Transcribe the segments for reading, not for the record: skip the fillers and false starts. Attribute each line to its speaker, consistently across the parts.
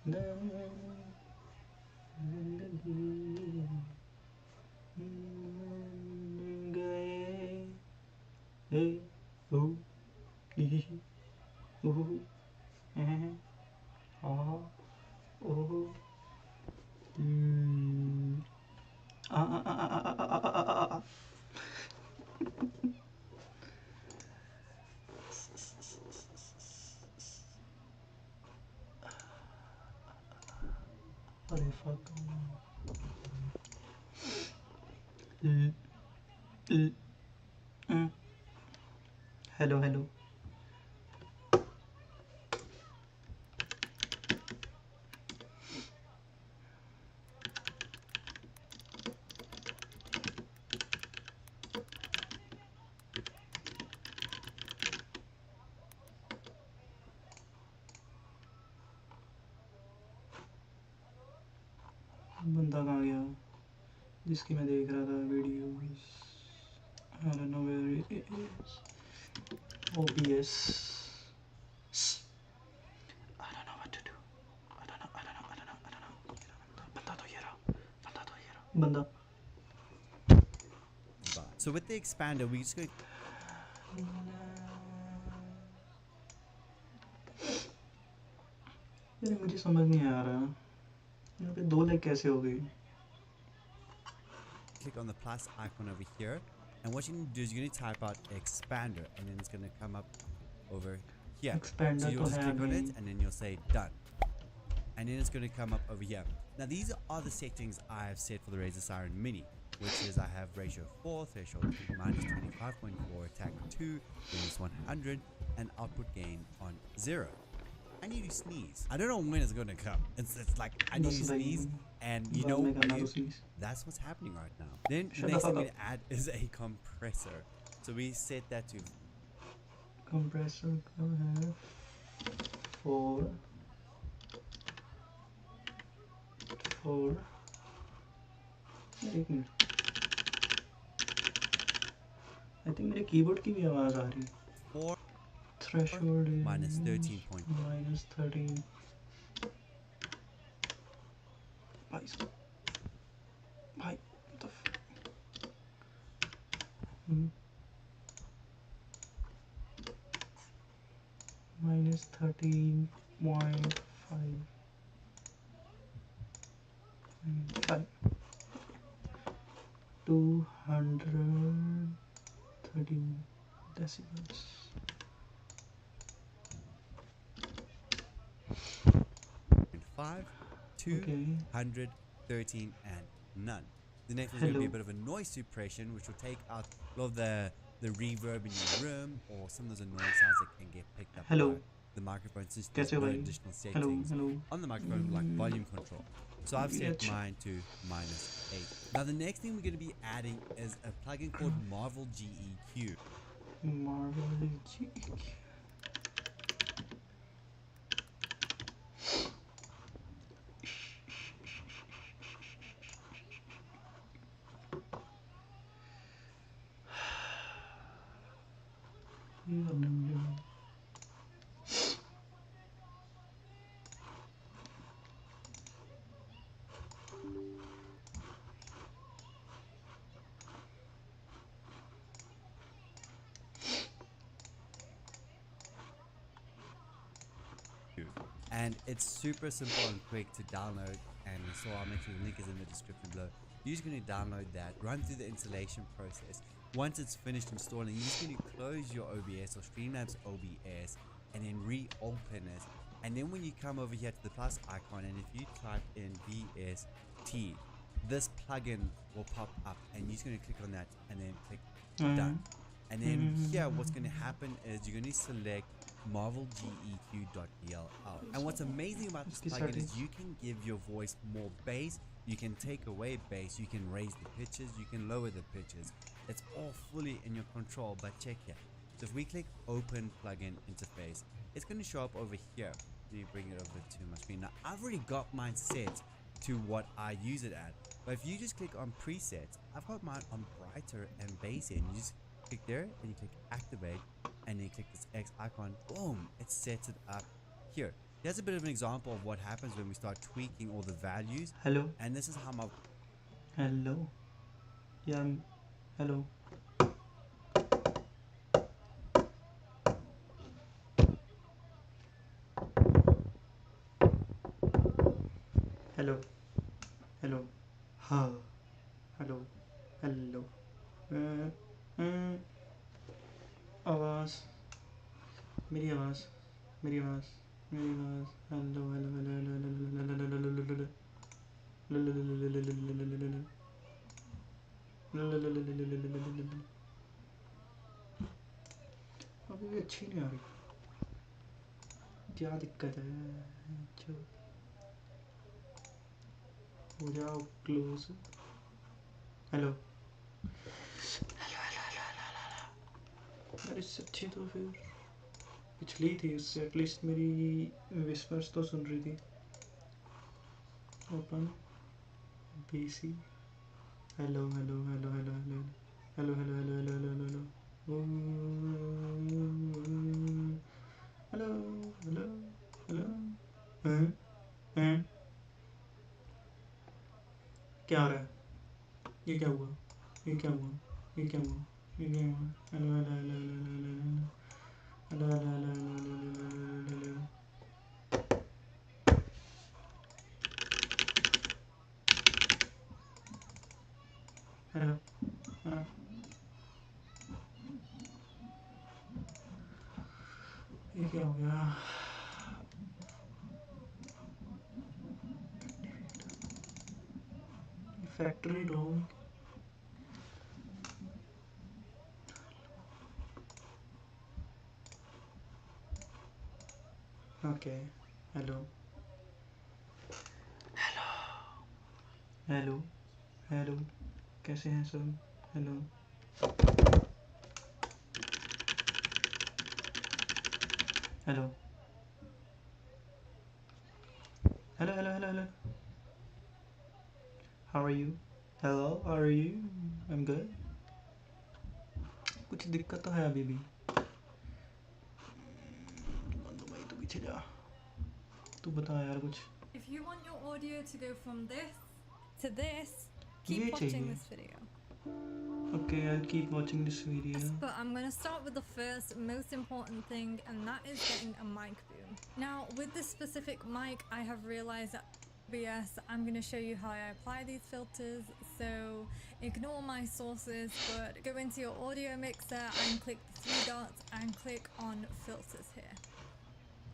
Speaker 1: जिंदगी गए ए ओ ई ओ ए आ ओ आ आ आ आ आ आ। अरे फक हेलो हेलो बंदा कहाँ गया जिसकी मैं देख रहा था videos I don't know where it is OBS I don't know what to do I don't know बंदा तो ये रहा बंदा
Speaker 2: So with the expander, we just go.
Speaker 1: यार मुझे समझ नहीं आ रहा यहाँ पे 2 लेग कैसे हो गई
Speaker 2: Click on the plus icon over here, and what you need to do is you're going to type out expander, and then it's going to come up over here.
Speaker 1: Expander
Speaker 2: So you'll
Speaker 1: तो
Speaker 2: just
Speaker 1: है
Speaker 2: click on it,
Speaker 1: नहीं
Speaker 2: and then you'll say done, and then it's going to come up over here. Now these are the settings I have set for the Razer Siren Mini, which is I have ratio 4, threshold minus 25.4, attack 2, minus 100, and output gain on 0. I need to sneeze. I don't know when it's gonna come. It's like I need to sneeze, and you know that's what's happening right now. Then the next thing we add is a compressor. So we set that to
Speaker 1: compressor का है 4 एक minute I think मेरे keyboard की भी आवाज़ आ रही है
Speaker 2: 4
Speaker 1: threshold
Speaker 2: minus 13 point.
Speaker 1: minus 13 भाई what the minus 13.5 213 decibels
Speaker 2: 5, 213, and none. The next one's going to be a bit of a noise suppression, which will take out a lot of the reverb in your room or some of those annoying sounds that can get picked up by the microphone, since there's no additional settings on the microphone like volume control. So I've set mine to -8. Now the next thing we're going to be adding is a plugin called Marvel GEQ.
Speaker 1: Marvel GEQ.
Speaker 2: And it's super simple and quick to download, and so I'll make sure the link is in the description below. You're just going to download that, run through the installation process. Once it's finished installing, you're just going to close your OBS or Streamlabs OBS and then reopen it. And then when you come over here to the plus icon, and if you type in VST, this plugin will pop up, and you're just going to click on that and then click done. And then here what's going to happen is you're going to select marvelgeq.dll. And what's amazing about this plugin is you can give your voice more bass, you can take away bass, you can raise the pitches, you can lower the pitches. It's all fully in your control. But check here, so if we click open plugin interface, it's going to show up over here. Let me bring it over to my screen. Now I've already got mine set to what I use it at, but if you just click on presets, I've got mine on brighter and bass in. You just click there and you click activate, and then you click this X icon, boom, it sets it up here. Here's a bit of an example of what happens when we start tweaking all the values.
Speaker 1: Hello.
Speaker 2: And this is how my
Speaker 1: Hello. Yeah. Hello. Hello. Hello. Ha. Hello. Hello. आवाज़ मेरी आवाज़ मेरी आवाज़ मेरी आवाज़ hello hello hello hello अभी भी अच्छी नहीं आ रही क्या दिक्कत है जो हो जाओ क्लोज हेलो यार इससे अच्छी तो फिर पिछली थी उससे एटलीस्ट मेरी विस्पर्स तो सुन रही थी open BC hello hello hello hello hello hello hello hello hello hello hello hello hello hello हैं क्या हो रहा है ये क्या हुआ ये क्या हुआ ये क्या हुआ ये क्या हुआ hello hello hello hello hello hello hello hello hello ये क्या हो गया फैक्ट्री डोम ओके हेलो हेलो हेलो कैसे हैं सब hello hello hello hello hello hello how are you hello how are you I am good कुछ दिक्कत तो है अभी भी बंदो भाई तू पीछे जा तू बता यार कुछ
Speaker 3: If you want your audio to go from this to this,
Speaker 1: ये
Speaker 3: keep watching
Speaker 1: चाहिए
Speaker 3: this video.
Speaker 1: Okay I keep watching this video
Speaker 3: But I'm going to start with the first most important thing, and that is getting a mic boom. Now, with this specific mic, I have realized that OBS, I'm going to show you how I apply these filters. So ignore my sources, but go into your audio mixer and click the three dots and click on filters here.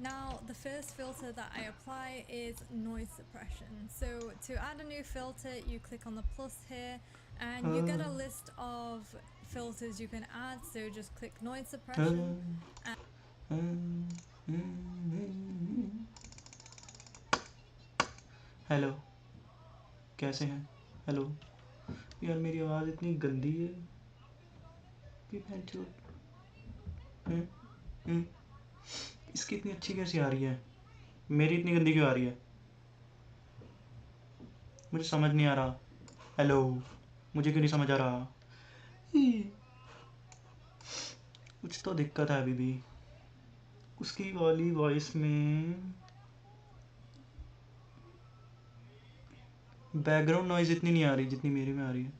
Speaker 3: Now, the first filter that I apply is noise suppression. So to add a new filter, you click on the plus here and you get a list of filters you can add. So just click noise suppression.
Speaker 1: Hello कैसे हैं hello यार मेरी आवाज़ इतनी गंदी है कि इसकी इतनी अच्छी कैसे आ रही है मेरी इतनी गंदी क्यों आ रही है मुझे समझ नहीं आ रहा हेलो मुझे क्यों नहीं समझ आ रहा कुछ तो दिक्कत है अभी भी उसकी वाली वॉइस में बैकग्राउंड नॉइज इतनी नहीं आ रही जितनी मेरी में आ रही है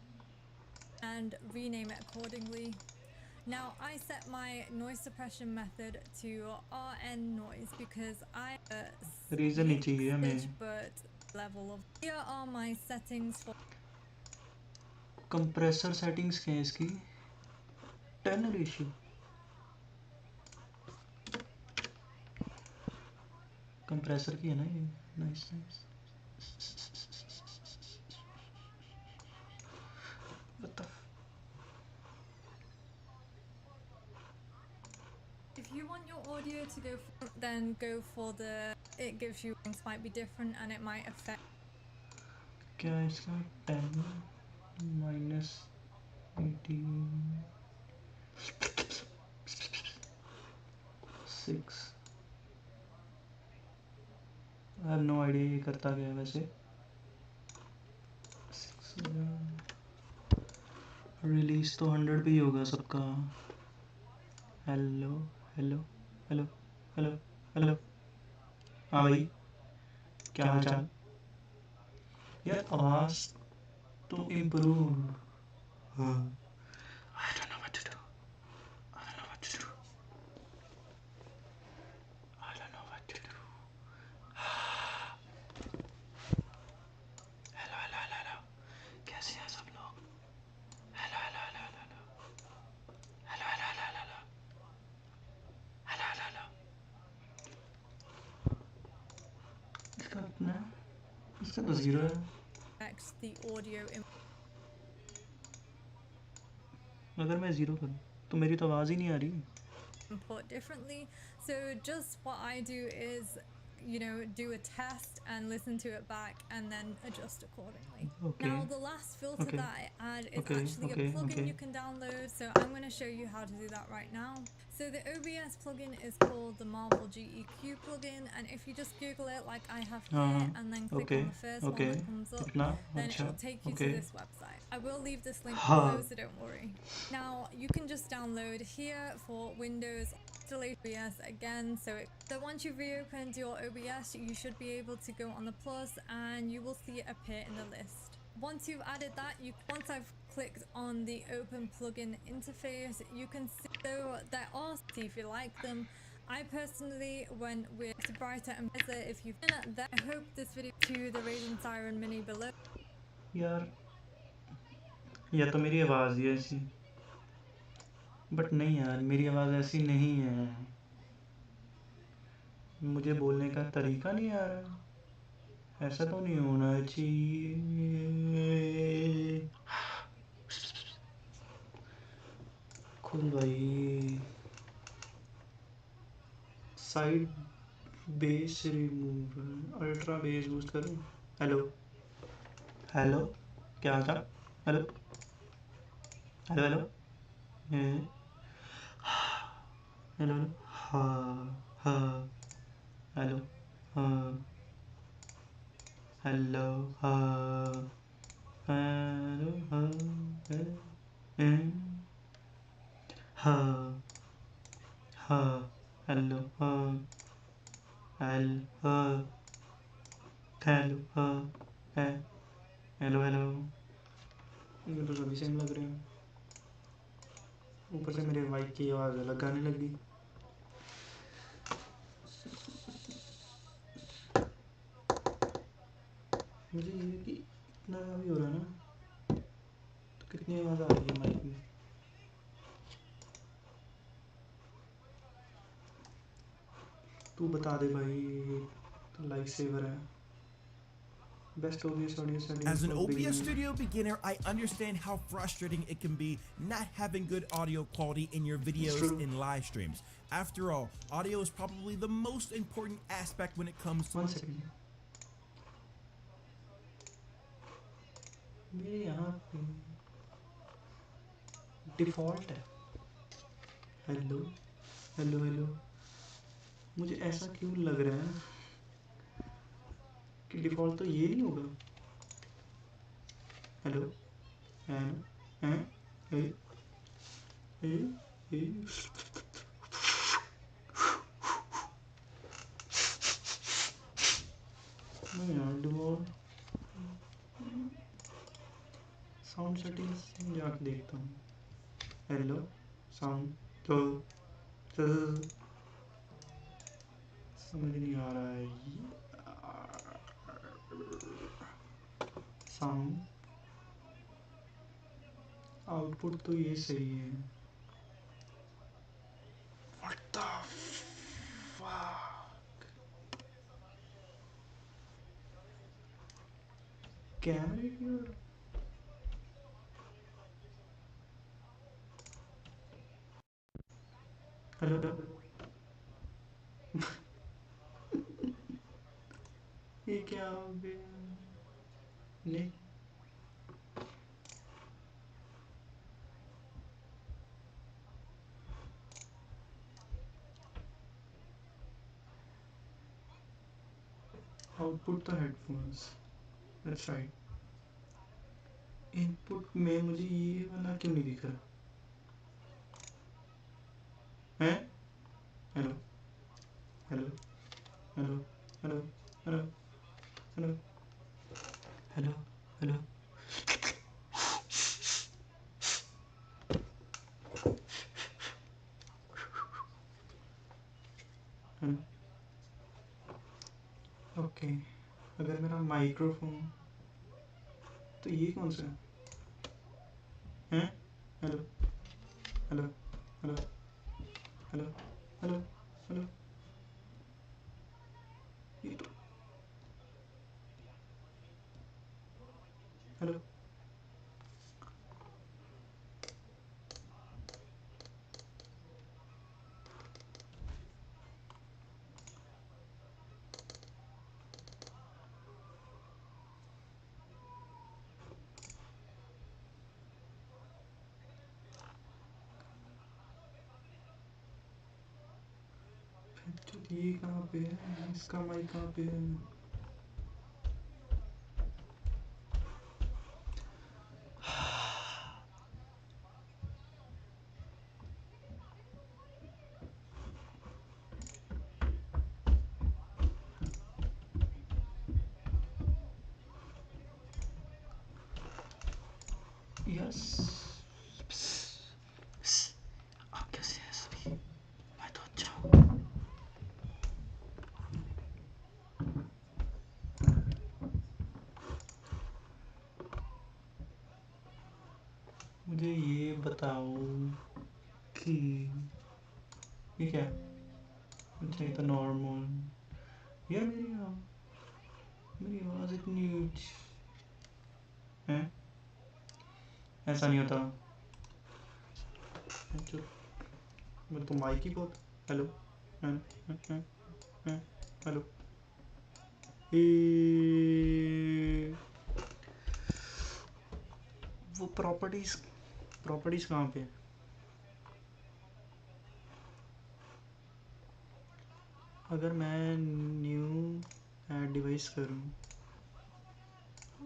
Speaker 3: and rename it accordingly. Now I set my noise suppression method to RN noise because I
Speaker 1: reason नहीं चाहिए हमें
Speaker 3: but level of here are my settings for
Speaker 1: compressor settings क्या है इसकी टनल इशू कंप्रेसर की है ना ये nice nice
Speaker 3: If you want your audio to go front, then go for the it gives you things might be different and it might affect
Speaker 1: क्या है इसका 10 minus 18 6 I have no idea ये करता क्या है वैसे रिलीज तो 100 पे ही होगा सबका hello hello hello hello hello हाँ भाई, क्या हाल चाल यार? आवाज़ तो इम्प्रूव। हाँ, I don't know what to do. I don't know what to do. I don't know what to do. Hello hello hello hello, कैसे हैं सब लोग? Hello hello hello hello hello hello hello hello hello hello hello hello. इसका कितना है? इसका तो zero है।
Speaker 3: Affect the audio
Speaker 1: अगर मैं ज़ीरो करूँ तो मेरी तो आवाज़ ही नहीं आ रही।
Speaker 3: input differently. So just what I do is, you know, do a test and listen to it back and then adjust accordingly.
Speaker 1: Okay.
Speaker 3: Now the last filter
Speaker 1: Okay.
Speaker 3: that I add is
Speaker 1: Okay,
Speaker 3: actually
Speaker 1: okay,
Speaker 3: a plugin
Speaker 1: okay.
Speaker 3: you can download. So I'm going to show you how to do that right now. So the OBS plugin is called the Marvel GEQ plugin, and if you just Google it like I have here and then click
Speaker 1: Okay.
Speaker 3: on the first one
Speaker 1: Okay.
Speaker 3: that comes up,
Speaker 1: इतना
Speaker 3: then
Speaker 1: अच्छा।
Speaker 3: it'll take you to
Speaker 1: Okay.
Speaker 3: this website. I will leave this link
Speaker 1: हाँ।
Speaker 3: below, so don't worry. Now you can just download here for Windows installation OBS again. So once you've reopened your OBS, you should be able to go on the plus and you will see it appear in the list. Once you've added that, once I've clicked on the open plugin interface, you can see so there are, see if you like them. I personally went with Brighter and Better. If you've been at there, I hope this video to the Raiden Siren Mini below.
Speaker 1: यार, या तो मेरी आवाज़ ही ऐसी, but नहीं यार, मेरी आवाज़ ऐसी नहीं है। मुझे बोलने का तरीका नहीं आ रहा। ऐसा तो नहीं होना चाहिए। खुल भाई। Side base remover, ultra base boost करूँ? हेलो हेलो, क्या हाल चाल? Hello hello hello hello hello, हाँ हाँ, हेलो हाँ, हेलो हाँ, हेलो हाँ, हाँ हाँ, हेलो हाँ, हेलो हाँ, हेलो हाँ, हेलो हेलो। ये तो सभी सेम लग रहे हैं। ऊपर से मेरे माइक की आवाज़ अलग आने लगी। मुझे ये कि इतना भी हो रहा है ना, तो कितनी आवाज़ आ रही है माइक में? तू बता दे भाई, तो लाइफ सेवर है। Best OBS audio settings
Speaker 4: As an
Speaker 1: for
Speaker 4: OBS
Speaker 1: beginners.
Speaker 4: Studio beginner, I understand how frustrating it can be not having good audio quality in your videos
Speaker 1: true.
Speaker 4: and live streams. After all, audio is probably the most important aspect when it comes to
Speaker 1: 1 second. मेरे यहाँ पे default है। Hello hello hello, मुझे ऐसा क्यों लग रहा है कि डिफ़ॉल्ट तो ये नहीं होगा। हेलो हैं हैं ए ए ए नहीं यार, डिफ़ॉल्ट साउंड सेटिंग्स में जाके देखता हूँ। हेलो साउंड तो समझ नहीं आ रहा है। साउंड आउटपुट तो ये सही है। What the fuck? कैमरे की ओर हेलो ये क्या हो गया? नहीं, आउटपुट तो हेडफोन्स, दैट्स राइट। इनपुट में मुझे ये वाला क्यों नहीं दिख रहा है? Hello hello hello hello hello hello hello hello okay अगर मेरा माइक्रोफोन तो ये कौन सा है hello hello hello hello hello hello ये तो हेलो तो ये कहाँ पे है इसका माइक कहाँ पे है यस आप कैसे हैं सभी मैं तो अच्छा हूँ मुझे ये बताओ कि ये क्या है? अच्छा ये तो नॉर्मल यार मेरी आवाज़ इतनी है ऐसा नहीं होता जो मैं तो माइक ही बहुत हेलो हेलो वो प्रॉपर्टीज कहाँ पे है अगर मैं न्यू ऐड डिवाइस करूँ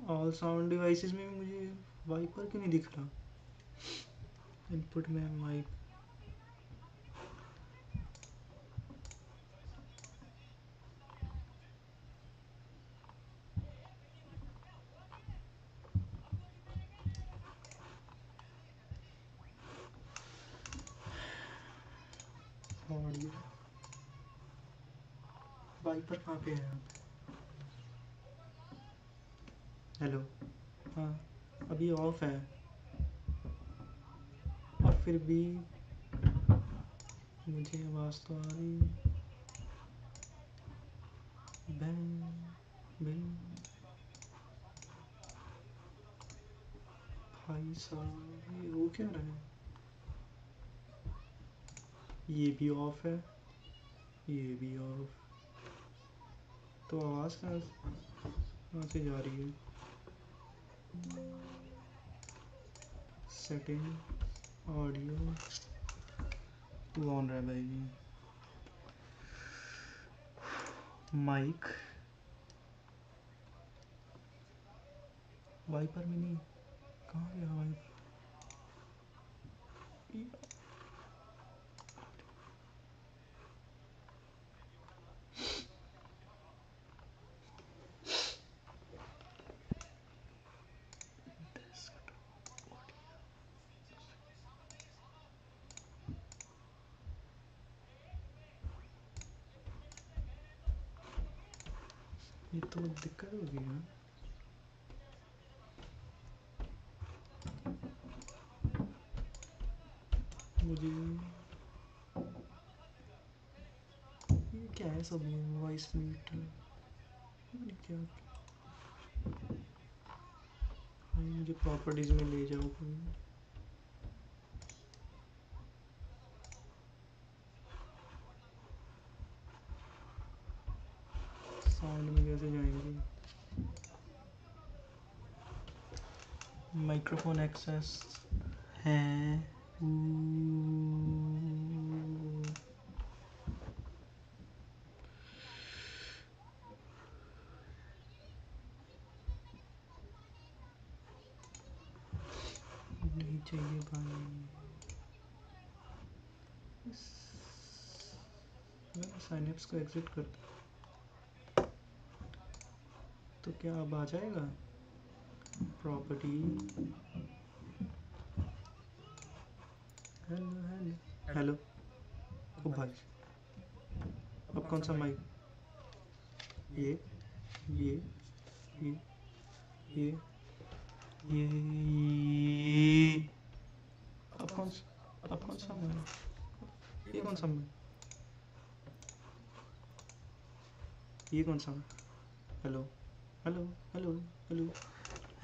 Speaker 1: ऑल साउंड डिवाइसेस में मुझे वाइपर क्यों नहीं दिख रहा इनपुट में माइक ऑडियो वाइपर कहाँ पे है हेलो हाँ अभी ऑफ है और फिर भी मुझे आवाज़ तो आ रही बैन बैन भाई साहब ये हो क्या रहा है ये भी ऑफ है ये भी ऑफ तो आवाज़ कहाँ से जा रही है सेटिंग ऑडियो तू ऑन रहा है भाई माइक वाइपर में नहीं कहाँ गया वाइपर ये तो दिक्कत हो गई ना मुझे ये क्या है सब वॉइस मीटर क्या भाई मुझे प्रॉपर्टीज में ले जाओ कोई साउंड में कैसे जाएंगे माइक्रोफोन एक्सेस है नहीं चाहिए भाई मैं साइनएप्स को एग्जिट करता तो क्या अब आ जाएगा प्रॉपर्टी? Hello hello hello. ओ भाई, अब कौन सा माइक? ये ये ये ये ये अब कौन सा माइक? ये कौन सा माइक? ये कौन सा? Hello hello hello hello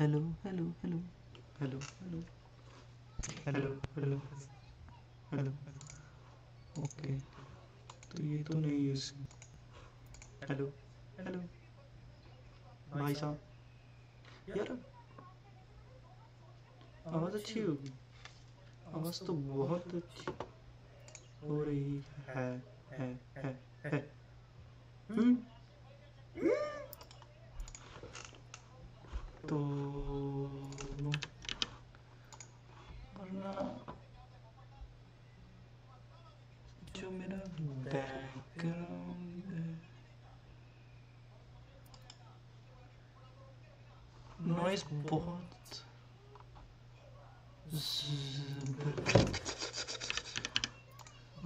Speaker 1: hello hello hello hello hello hello hello hello. Okay, तो ये तो नहीं यूज। हेलो हेलो भाई साहब, यार आवाज़ अच्छी होगी। आवाज़ तो बहुत अच्छी हो रही है है है। हम्म, तो वरना जो मेरा बैकग्राउंड है, नॉइस बहुत।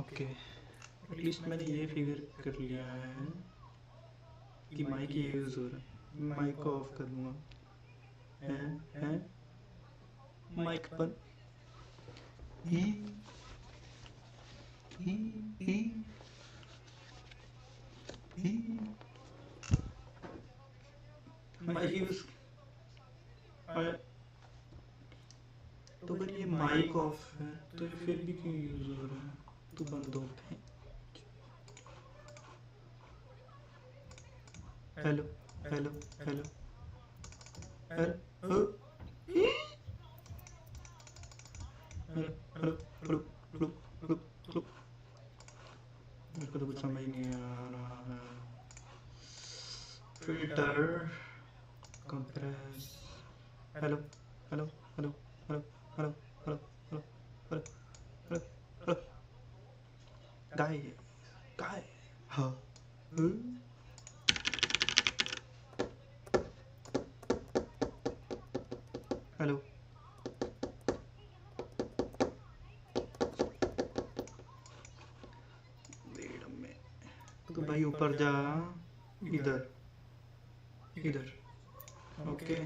Speaker 1: ओके, एटलीस्ट मैंने ये फिगर कर लिया है कि माइक ये यूज़ हो रहा है। माइक को ऑफ कर दूंगा। हैं माइक पर ही ही ही ही माइक यूज़। तो अगर ये माइक ऑफ है तो ये फिर भी क्यों यूज़ हो रहा है? तो बंद हो। Hello hello hello hello hello hello hello hello hello hello. मेरे को तो कुछ समझ नहीं आ रहा है। Filter compress. Hello hello hello hello hello hello hello hello hello hello. गाय गाय हाँ। हेलो तो भाई ऊपर जा। इधर इधर। ओके,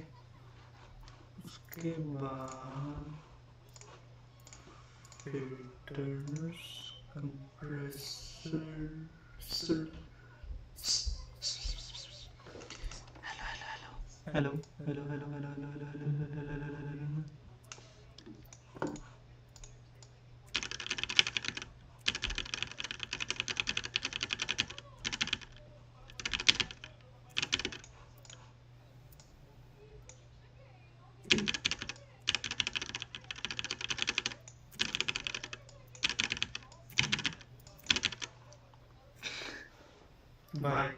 Speaker 1: उसके बाद filters compressor. Hello hello hello hello hello hello hello hello hello hello. Bye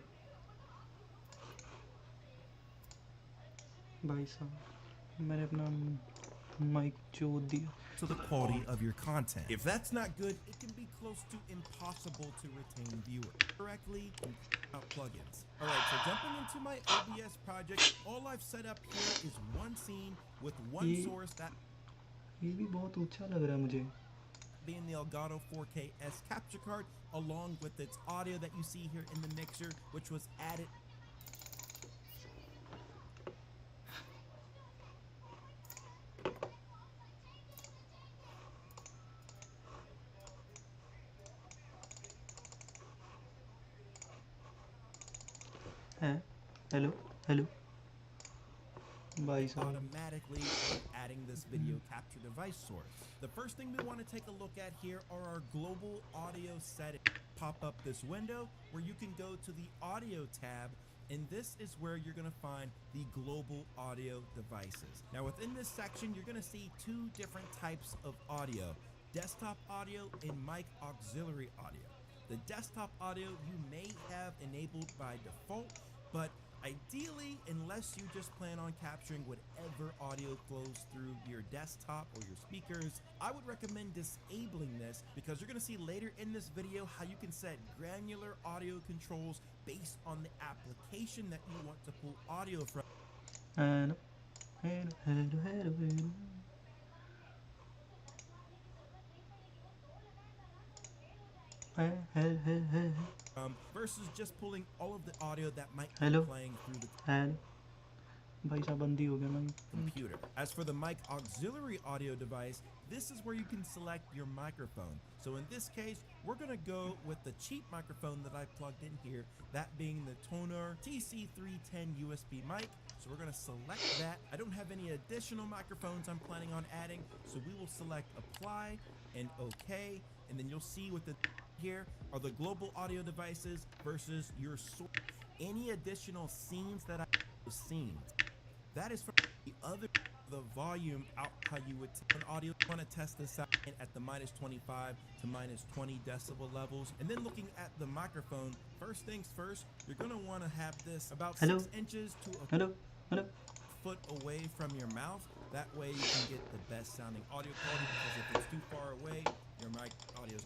Speaker 1: भाई साहब, मैंने अपना माइक जोड़ दिया।
Speaker 4: To the quality of your content. If that's not good, it can be close to impossible to retain viewers correctly without plugins. All right, so jumping into my OBS project, all I've set up here is one scene with one
Speaker 1: ये-
Speaker 4: source, that
Speaker 1: ये भी बहुत अच्छा लग रहा है मुझे।
Speaker 4: being the Elgato 4K S capture card, along with its audio that you see here in the mixer, which was added.
Speaker 1: है हेलो हेलो भाई साहब।
Speaker 4: Automatically with adding this video capture device source. The first thing we want to take a look at here are our global audio settings. Pop up this window where you can go to the audio tab, and this is where you're going to find the global audio devices. Now within this section, you're going to see two different types of audio: desktop audio and mic auxiliary audio. The desktop audio you may have enabled by default, but Ideally, unless you just plan on capturing whatever audio flows through your desktop or your speakers, I would recommend disabling this because you're going to see later in this video how you can set granular audio controls based on the application that you want to pull audio from.
Speaker 1: Hello, hello, hello, hello, hello. Hello,
Speaker 4: Versus just pulling all of the audio that might be
Speaker 1: Hello.
Speaker 4: playing through the
Speaker 1: hello. भाई साहब बंदी हो गया मैं
Speaker 4: computer. As for the mic auxiliary audio device, this is where you can select your microphone. So in this case, we're gonna go with the cheap microphone that I plugged in here, that being the Tonor TC310 USB mic. So we're gonna select that. I don't have any additional microphones I'm planning on adding, so we will select apply and okay, and then you'll see with the here are the global audio devices versus your source. Any additional scenes that I've seen, that is from the other, the volume out how you would turn audio. You want to test this out at the minus 25 to minus 20 decibel levels. And then looking at the microphone, first things first, you're going to want to have this about
Speaker 1: Hello.
Speaker 4: 6 inches to a
Speaker 1: hello hello
Speaker 4: foot away from your mouth. That way you can get the best sounding audio quality, because if it's too far away, your mic audio is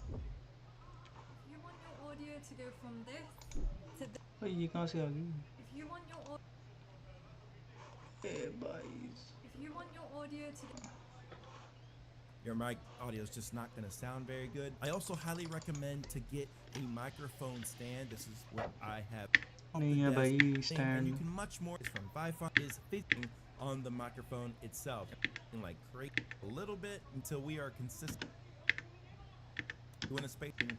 Speaker 3: You want your audio to go from this to this.
Speaker 1: भाई ये कहाँ से आ गई
Speaker 3: If you want your
Speaker 1: ए भाई
Speaker 3: if you want your audio to
Speaker 4: your mic audio is just not going to sound very good. I also highly recommend to get a microphone stand. This is what I have off the
Speaker 1: नहीं है
Speaker 4: desk
Speaker 1: भाई
Speaker 4: thing, and you
Speaker 1: stand
Speaker 4: can much more from Wi-Fi is fitting on the microphone itself, and like create a little bit until we are consistent doing a spacing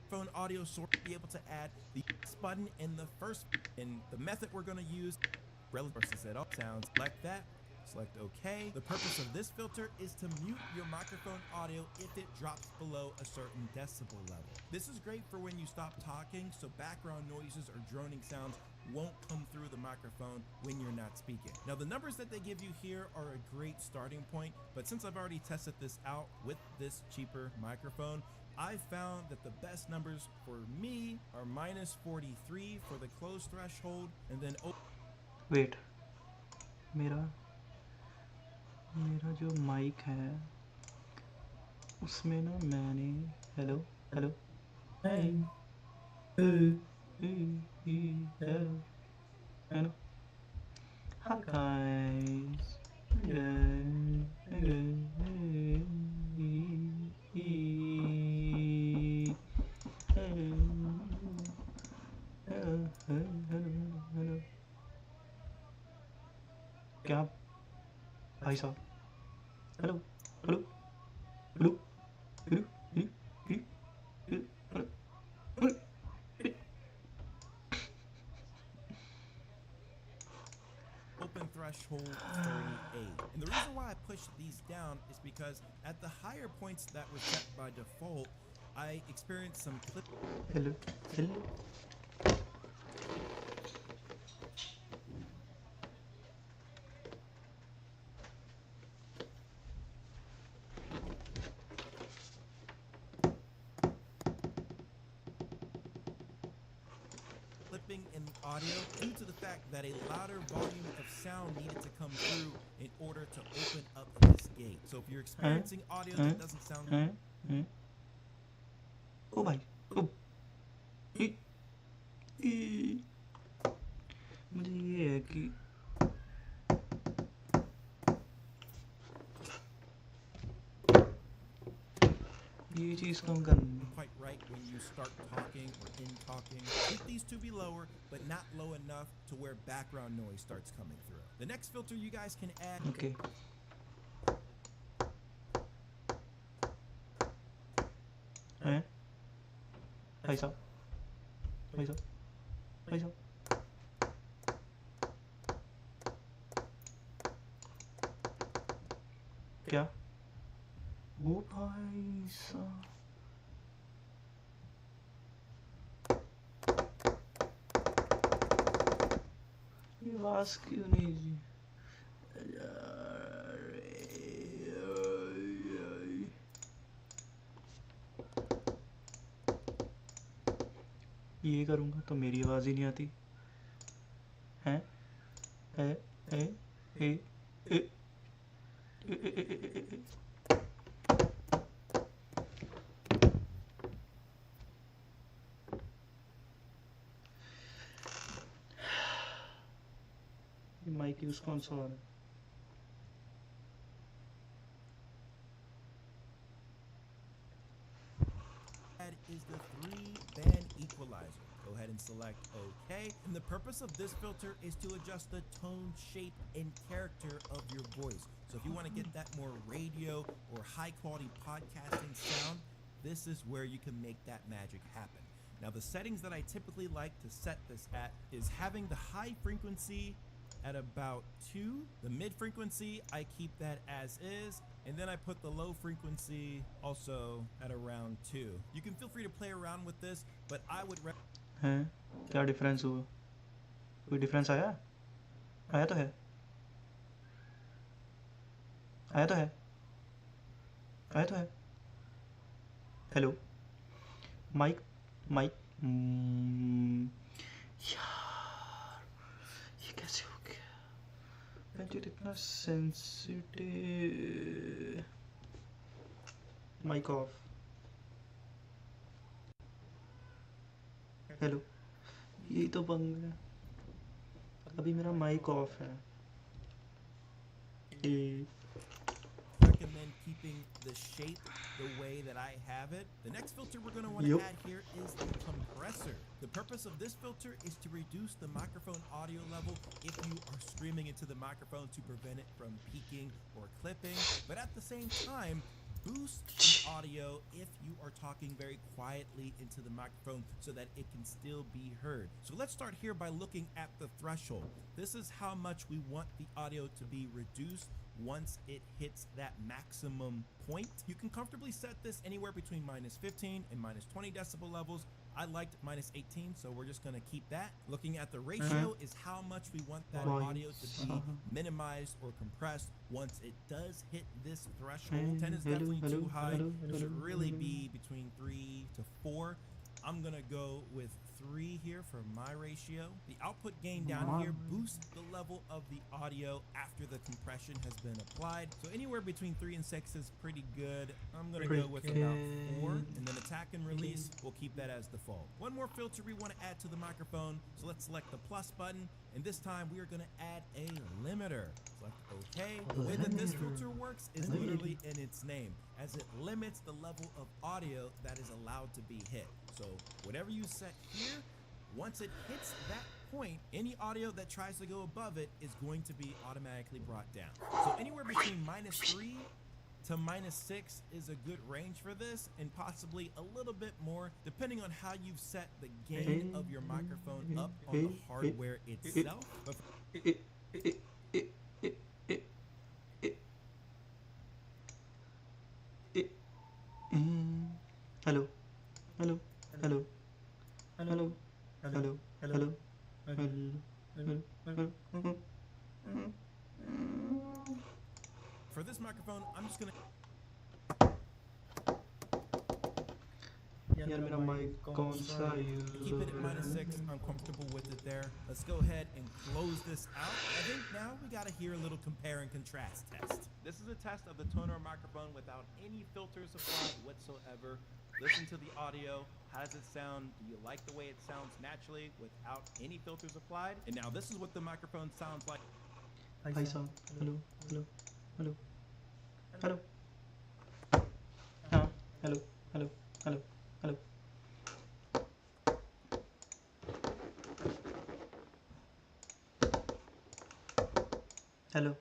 Speaker 4: phone audio source. Be able to add the button in the first, and the method we're going to use relative versus it all sounds like that. Select OK. The purpose of this filter is to mute your microphone audio if it drops below a certain decibel level. This is great for when you stop talking, so background noises or droning sounds won't come through the microphone when you're not speaking. Now, the numbers that they give you here are a great starting point, but since I've already tested this out with this cheaper microphone, I found that the best numbers for me are minus 43 for the close threshold, and then
Speaker 1: wait मेरा मेरा जो mic है उसमें ना मैंने hello hello hello hello hi guys hello क्या भाई साहब hello hello hello hello
Speaker 4: open threshold 38. And the reason why I pushed these down is because at the higher points that were set by default, I experienced some clip.
Speaker 1: Hello hello
Speaker 4: Clipping in the audio due to the fact that a louder volume of sound needed to come through in order to open up this gate. So if you're experiencing audio that doesn't sound
Speaker 1: हैं ओ भाई ओ ई मुझे ये है कि ये चीज़ कम करनी
Speaker 4: quite right when you start talking or in talking. Keep these to be lower, but not low enough to where background noise starts coming through. The next filter you guys can add.
Speaker 1: Okay हैं भाई साहब भाई साहब भाई साहब क्या वो भाई साहब ये आवाज क्यों नहीं जी ये करूँगा तो मेरी आवाज़ ही नहीं आती हैं ए ए ए ए ए माइक यूज कौन सा हो रहा है?
Speaker 4: Is the 3-band equalizer. Go ahead and select OK. And the purpose of this filter is to adjust the tone, shape, and character of your voice. So if you want to get that more radio or high quality podcasting sound, this is where you can make that magic happen. Now the settings that I typically like to set this at is having the high frequency at about 2. The mid frequency, I keep that as is. And then I put the low frequency also at around 2. You can feel free to play around with this, but I would
Speaker 1: हैं क्या difference हुआ? कोई difference आया? आया तो है, आया तो है, आया तो है. हेलो माइक माइक यार ये कैसे हो गया? पेंटिट इतना सेंसिटिव. Mic off. हेलो यही तो पंगा है, अभी मेरा माइक ऑफ है.
Speaker 4: recommend keeping the shape the way that I have it. The next filter we're going to want to add here is the compressor. The purpose of this filter is to reduce the microphone audio level if you are screaming into the microphone to prevent it from peaking or clipping, but at the same time boost the audio if you are talking very quietly into the microphone so that it can still be heard. So let's start here by looking at the threshold. This is how much we want the audio to be reduced once it hits that maximum point. You can comfortably set this anywhere between -15 and -20 decibel levels. I liked -18, so we're just going to keep that. Looking at the ratio is how much we want that audio to be minimized or compressed once it does hit this threshold. 10 is definitely too high. It should really be between 3 to 4. I'm gonna go with 3 here for my ratio. The output gain down here boosts the level of the audio after the compression has been applied. So anywhere between 3 and 6 is pretty good. I'm gonna go with about 4, and then attack and release, we'll keep that as default. One more filter we want to add to the microphone, so let's select the plus button, and this time we are gonna add a limiter. Select OK. The way that this filter works is literally in its name, as it limits the level of audio that is allowed to be hit. So whatever you set here, once it hits that point, any audio that tries to go above it is going to be automatically brought down. So anywhere between -3 to -6 is a good range for this, and possibly a little bit more depending on how you've set the gain of your microphone up on the hardware itself. But
Speaker 1: hello hello hello hello hello hello hello.
Speaker 4: for this microphone, I'm just gonna
Speaker 1: यार मेरा mic कौन सा use
Speaker 4: keep it at -6. I'm comfortable with it there. Let's go ahead and close this out. I think now we gotta hear a little compare and contrast test. This is a test of the Tonor microphone without any filters applied whatsoever. Listen to the audio. How does it sound? Do you like the way it sounds naturally without any filters applied? And now this is what the microphone sounds like.
Speaker 1: भाई साहब hello hello hello hello. हाँ hello hello hello hello. Hello.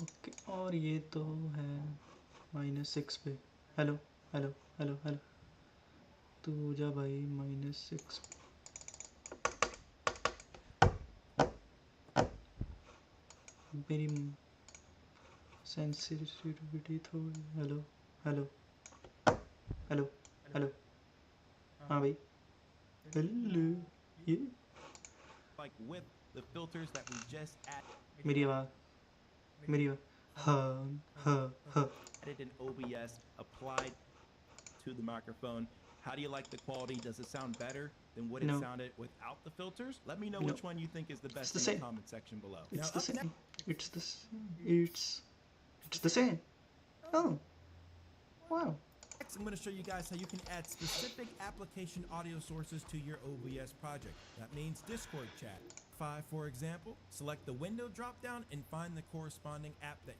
Speaker 1: Okay, और ये तो है -6 पे. Hello hello hello hello. तू जा भाई -6. मेरी सेंसिटिविटी थोड़ी. Hello hello hello hello. हाँ भाई हेलो. ये
Speaker 4: Like with the filters that we just
Speaker 1: मेरी आवाज़ हाँ हाँ हाँ.
Speaker 4: added in OBS applied to the microphone. How do you like the quality? Does it sound better than what it
Speaker 1: No.
Speaker 4: sounded without the filters? Let me know
Speaker 1: No.
Speaker 4: which one you think is the best
Speaker 1: the
Speaker 4: in
Speaker 1: same.
Speaker 4: the comment section below.
Speaker 1: It's
Speaker 4: Now,
Speaker 1: the
Speaker 4: up
Speaker 1: same.
Speaker 4: next-
Speaker 1: It's the same. Oh. Wow.
Speaker 4: Next, I'm going to show you guys how you can add specific application audio sources to your OBS project. That means Discord chat. 5, for example, select the window dropdown and find the corresponding app that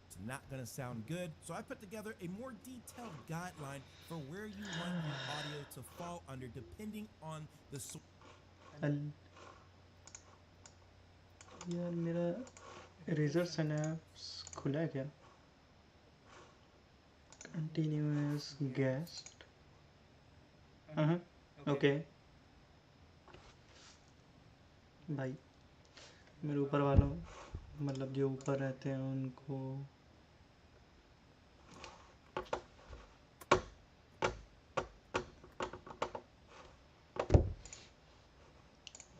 Speaker 4: it's not going to sound good. So I put together a more detailed guideline for where you want your audio to fall under depending on the source.
Speaker 1: यार मेरा Razer Synapse खुला है क्या? Continuous guest. Okay. भाई मेरे ऊपर वालों मतलब जो ऊपर रहते हैं उनको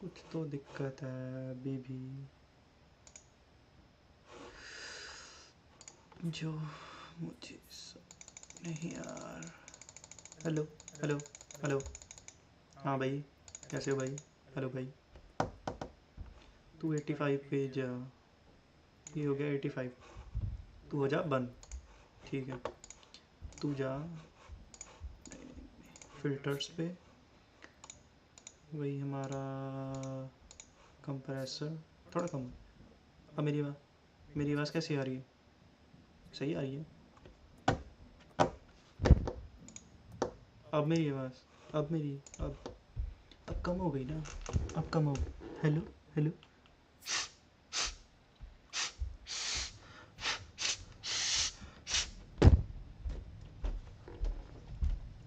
Speaker 1: कुछ तो दिक्कत है अभी भी जो मुझे नहीं यार। Hello hello hello. हाँ भाई कैसे हो भाई? हेलो भाई। तू 85 पे जा। ये हो गया 85। तू हो जा बंद। ठीक है तू जा फिल्टर्स पे। वही हमारा कंप्रेसर थोड़ा कम। अब मेरी आवाज़ कैसी आ रही है? सही आ रही है? अब कम हो गई ना? अब कम हो गई। Hello hello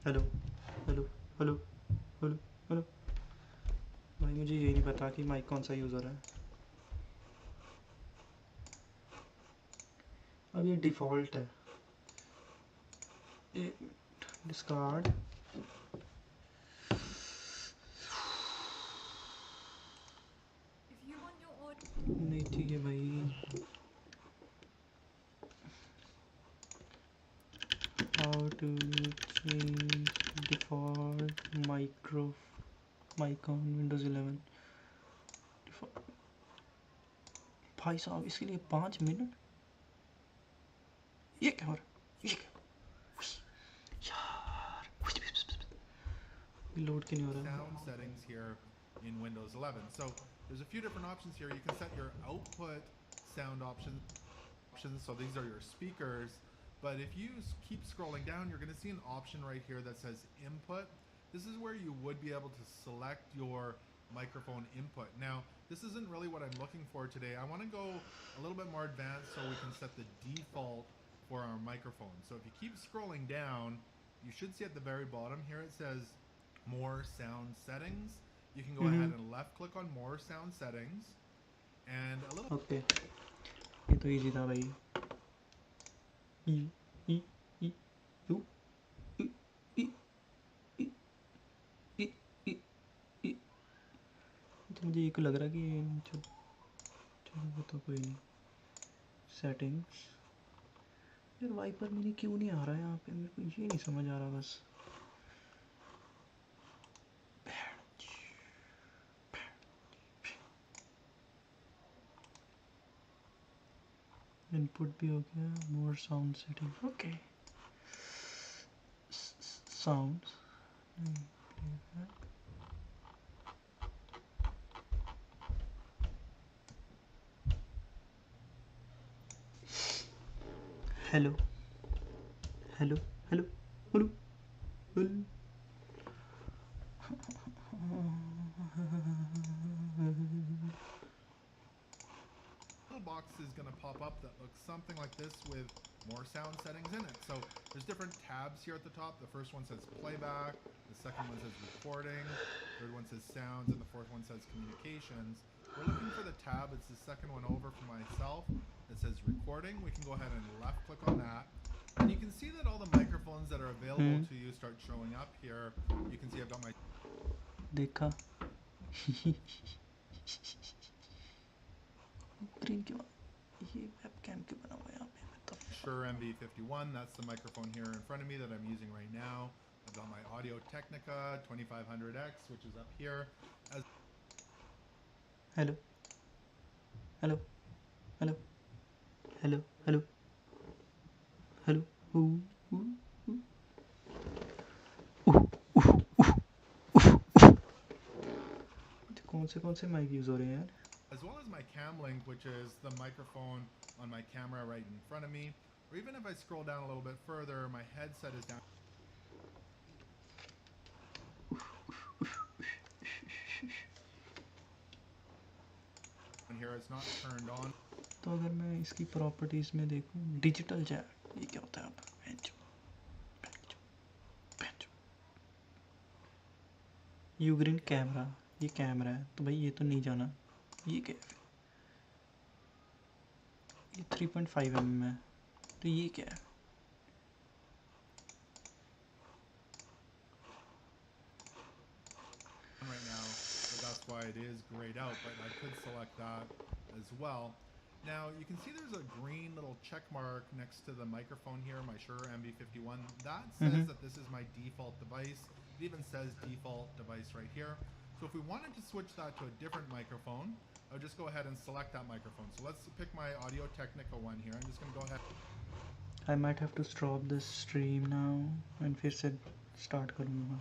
Speaker 1: hello hello hello hello hello. भाई मुझे ये नहीं पता कि माइक कौन सा यूज़ हो रहा है। अब ये डिफ़ॉल्ट है। ये discard
Speaker 3: If you want your audio
Speaker 1: नहीं चाहिए भाई। How to change default mic on Windows 11? भाई साहब इसके लिए 5 मिनट? ये क्या हो रहा है? ये क्या यार? लोड क्यों नहीं हो रहा?
Speaker 5: Sound settings here in Windows 11. So there's a few different options here. You can set your output sound options. So these are your speakers. But if you keep scrolling down, you're going to see an option right here that says input. This is where you would be able to select your microphone input. Now, this isn't really what I'm looking for today. I want to go a little bit more advanced so we can set the default for our microphone. So if you keep scrolling down, you should see at the very bottom here it says more sound settings. You can go ahead and left click on more sound settings and a little
Speaker 1: okay ये तो easy था भाई। ई ई E U ई ई ई ई ई ई। तो मुझे ये लग रहा है कि चलो वो तो कोई नहीं। सेटिंग्स यार वाइपर मेरी क्यों नहीं आ रहा है यहाँ पे? मेरे को ये नहीं समझ आ रहा बस। इनपुट भी हो गया। मोर sound setting okay. Sound hello hello hello hello hello.
Speaker 5: box is going to pop up that looks something like this with more sound settings in it. So there's different tabs here at the top. The first one says playback, the second one says recording, the third one says sounds, and the fourth one says communications. We're looking for the tab. It's the second one over for myself. It says recording. We can go ahead and left click on that. And you can see that all the microphones that are available to you start showing up here. You can see I've got my
Speaker 1: देखा green क्यों? ये webcam क्यों बना हुआ है यहाँ पे? मैं तो
Speaker 5: Shure MV51. That's the microphone here in front of me that I'm using right now. I've got my Audio Technica 2500X, which is up here. As
Speaker 1: Hello. Hello. Hello. Hello. Hello. Hello. Ooh, ooh, ooh. कौन से mic use हो रहे हैं यार?
Speaker 5: as well as my Cam Link, which is the microphone on my camera right in front of me. Or even if I scroll down a little bit further, my headset is down. And here it's not turned on.
Speaker 1: तो अगर मैं इसकी properties में देखूं, digital Jack, ये क्या होता है? अब यूग्रीन कैमरा, ये कैमरा है तो भाई ये तो नहीं जाना। ये क्या है? ये 3.5 mm है तो ये क्या है?
Speaker 5: Right now, so that's why it is grayed out, but I could select that as well. Now you can see there's a green little check mark next to the microphone here, my Shure MV51. That says that this is my default device. It even says default device right here. So if we wanted to switch that to a different microphone, I would just go ahead and select that microphone. So let's pick my Audio Technica one here. I'm just going to go ahead.
Speaker 1: I might have to stop this stream now and फिर से start करूँगा।